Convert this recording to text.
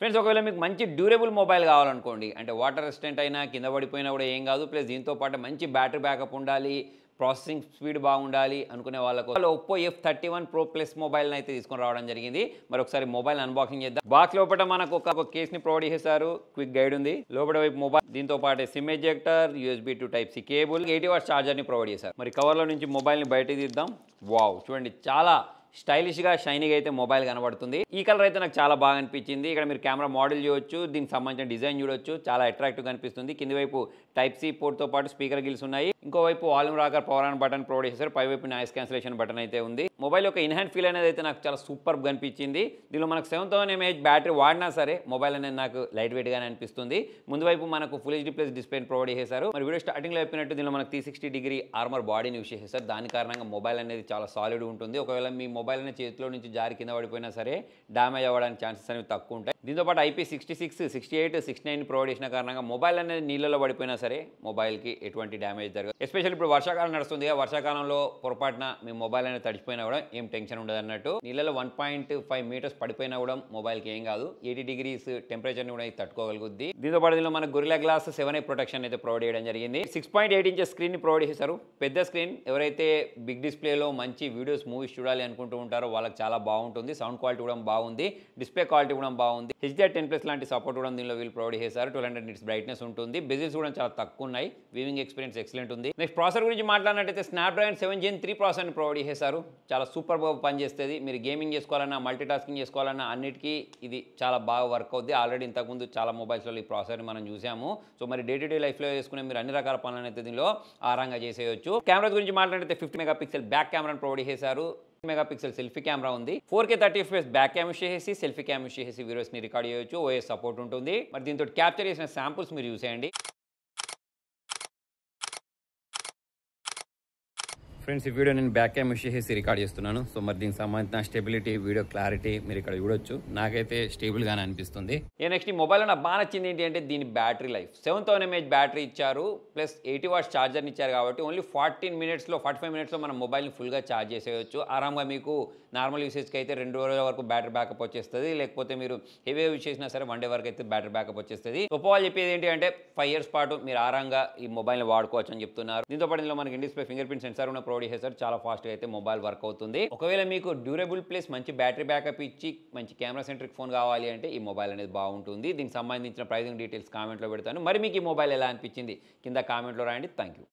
Friends ఒకవేళ మీకు మంచి డ్యూరబుల్ మొబైల్ కావాలనుకోండి, అంటే వాటర్ రెసిస్టెంట్ అయినా కింద పడిపోయినా కూడా ఏం కాదు, ప్లస్ దీంతో పాటు మంచి బ్యాటరీ బ్యాకప్ ఉండాలి, ప్రాసెసింగ్ స్పీడ్ బాగుండాలి అనుకునే వాళ్ళకు ఒప్పో F31 Pro Plus మొబైల్ని అయితే తీసుకొని రావడం జరిగింది. మరి ఒకసారి మొబైల్ అన్బాక్సింగ్ చేద్దాం. బాక్స్ లోపల మనకు ఒక కేస్ని ప్రొవైడ్ చేశారు, క్విక్ గైడ్ ఉంది, లోపల వైపు మొబైల్, దీంతో పాటు sim ejector, USB to Type C cable, 80 watts ఛార్జర్ని ప్రొవైడ్ చేశారు. మరి కవర్లో నుంచి మొబైల్ని బయటకు తీద్దాం. వావ్, చూడండి చాలా స్టైలిష్గా షైనీగా అయితే మొబైల్ కనబడుతుంది. ఈ కలర్ అయితే నాకు చాలా బాగా అనిపించింది. ఇక్కడ మీరు కెమెరా మోడల్ చూడొచ్చు, దీనికి సంబంధించిన డిజైన్ చూడొచ్చు, చాలా అట్రాక్టివ్గా అనిపిస్తుంది. కింది వైపు Type C పోర్ట్తో పాటు స్పీకర్ గిల్స్ ఉన్నాయి. ఇంకోవైపు volume rocker power on button provide చేశారు. పైవైపు నాయిస్ క్యాన్సిలేషన్ బటన్ అయితే ఉంది. మొబైల్ యొక్క ఇన్హాండ్ ఫీల్ అనేది అయితే నాకు చాలా సూపర్గా అనిపించింది. దీనిలో మనకు 7000 mAh బ్యాటరీ వాడినా సరే మొబైల్ అనేది నాకు లైట్ వెయిట్గానే అనిపిస్తుంది. ముందు వైపు మనకు ఫుల్ HD ప్లస్ డిస్ప్లేని ప్రొవైడ్ చేశారు. మరి వీడియో స్టార్టింగ్లో చెప్పినట్టు దీనిలో మనకు 360 ఆర్మర్ బాడీని యూస్ చేశారు. దాని కారణంగా మొబైల్ అనేది చాలా సాలిడ్ ఉంటుంది. ఒకవేళ మీ మొబైల్ అనేది చేతిలో నుంచి జారి కింద పడిపోయినా సరే డ్యామేజ్ అవ్వడానికి ఛాన్సెస్ అనేవి తక్కువ ఉంటాయి. దీంతో పాటు IP66, 68, 69 ప్రొవైడ్ చేసిన కారణంగా మొబైల్ అనేది నీళ్ళలో పడిపోయినా సరే మొబైల్కి ఎటువంటి డ్యామేజ్ జరగదు. ఎస్పెషల్లీ ఇప్పుడు వర్షాకాలం నడుస్తుంది, వర్షాకాలంలో పొరపాటున మీ మొబైల్ అనేది తడిచిపోయినా కూడా ఏం టెన్షన్ ఉండదు అన్నట్టు. నీళ్ళలో 1.5 మీటర్స్ పడిపోయినా కూడా మొబైల్కి ఏం కాదు. 80 degrees టెంపరేచర్ని కూడా తట్టుకోగలుగుద్ది. దీంతో పాటు దీనిలో మనకు గొరిల్లా గ్లాస్ 7A ప్రొటెక్షన్ అయితే ప్రొవైడ్ చేయడం జరిగింది. 6.8 inches స్క్రీన్ని ప్రొవైడ్ చేశారు. పెద్ద స్క్రీన్, ఎవరైతే బిగ్ డిస్ప్లేలో మంచి వీడియోస్ మూవీస్ చూడాలి అనుకుంటూ ఉంటారో వాళ్ళకి చాలా బాగుంటుంది. సౌండ్ క్వాలిటీ కూడా బాగుంది, డిస్ప్లే క్వాలిటీ కూడా బాగుంది. HDR10+ లాంటి సపోర్ట్ కూడా దీనిలో వీళ్ళు ప్రొవైడ్ చేశారు. 1200 nits బ్రైట్నెస్ ఉంటుంది. బెజిల్స్ కూడా చాలా తక్కువ ఉన్నాయి. వీవింగ్ ఎక్స్పీరియన్స్ ఎక్సలెంట్ ఉంది. నెక్స్ట్ ప్రాసెసర్ గురించి మాట్లాడినట్టయితే స్నాప్డ్రాగన్ 7 Gen 3 ప్రాసెసర్ని ప్రొవైడ్ చేశారు. చాలా సూపర్గా పనిచేస్తుంది. మీరు గేమింగ్ చేసుకోవాలన్నా, మల్టీ టాస్కింగ్ చేసుకోవాలన్నా అన్నిటికీ ఇది చాలా బాగా వర్క్ అవుద్ది. ఆల్రెడీ ఇంతకుముందు చాలా మొబైల్స్లో ఈ ప్రాసెసర్ని మనం చూసాము. సో మరి డే టు డే లైఫ్లో చేసుకునే మీరు అన్ని రకాల పనులను అయితే దీనిలో ఆరాంగా చేసేయచ్చు. కెమెరా గురించి మాట్లాడితే 50 MP బ్యాక్ కెమెరాను ప్రొవైడ్ చేశారు. మెగాపిక్సెల్ సెల్ఫీ కెమెరా ఉంది. 4K 30 FPS back cam use చేసి సెల్ఫీ క్యామ్ యూస్ చేసి వీడియోస్ని రికార్డ్ చేయొచ్చు. OS సపోర్ట్ ఉంటుంది. మరి దీంతో క్యాప్చర్ చేసిన శాంపుల్స్ మీరు చూసేయండి. ఫ్రెండ్స్, ఈ వీడియో నేను బ్యాక్ క్యామ్ యూస్ చేసి రికార్డ్ చేస్తున్నాను. సో మరి దీనికి సంబంధించిన స్టెబిలిటీ, వీడియో క్లారిటీ మీరు ఇక్కడ చూడొచ్చు. నాకైతే స్టేబుల్గానే అనిపిస్తుంది. నెక్స్ట్ ఈ మొబైల్లో నాకు బాగా నచ్చింది ఏంటి అంటే దీని బ్యాటరీ లైఫ్. 7000 mAh బ్యాటరీ ఇచ్చారు, ప్లస్ 80 వాట్స్ ఛార్జర్ని ఇచ్చారు. కాబట్టి ఓన్లీ 45 మినిట్స్లో మనం మొబైల్ని ఫుల్గా ఛార్జ్ చేసేయచ్చు. ఆరాంగా మీకు నార్మల్ యూసేజ్కి అయితే 2 రోజుల వరకు బ్యాటరీ బ్యాకప్ వచ్చేస్తుంది. లేకపోతే మీరు హెవీ యూజ్ చేసినా సరే 1 డే వరకు అయితే బ్యాటరీ బ్యాకప్ వచ్చేస్తుంది. వాళ్ళు చెప్పేది ఏంటి అంటే 5 years పాటు మీరు ఆరాంగా ఈ మొబైల్ని వాడుకోవచ్చు అని చెప్తున్నారు. దీంతో పాటు ఇందులో మనకి డిస్ప్లే ఫింగర్ ప్రింట్ సెన్సార్ ఉన్న ప్రొవైడ్ చేశారు. చాలా ఫాస్ట్గా అయితే మొబైల్ వర్క్ అవుతుంది. ఒకవేళ మీకు డ్యూరబుల్ ప్లస్ మంచి బ్యాటరీ బ్యాకప్ ఇచ్చి మంచి కెమెరా సెంట్రిక్ ఫోన్ కావాలి అంటే ఈ మొబైల్ అనేది బాగుంటుంది. దీనికి సంబంధించిన ప్రైజింగ్ డీటెయిల్స్ కామెంట్లో పెడతాను. మరి మీకు ఈ మొబైల్ ఎలా అనిపించింది కింద కామెంట్లో రాయండి. Thank you.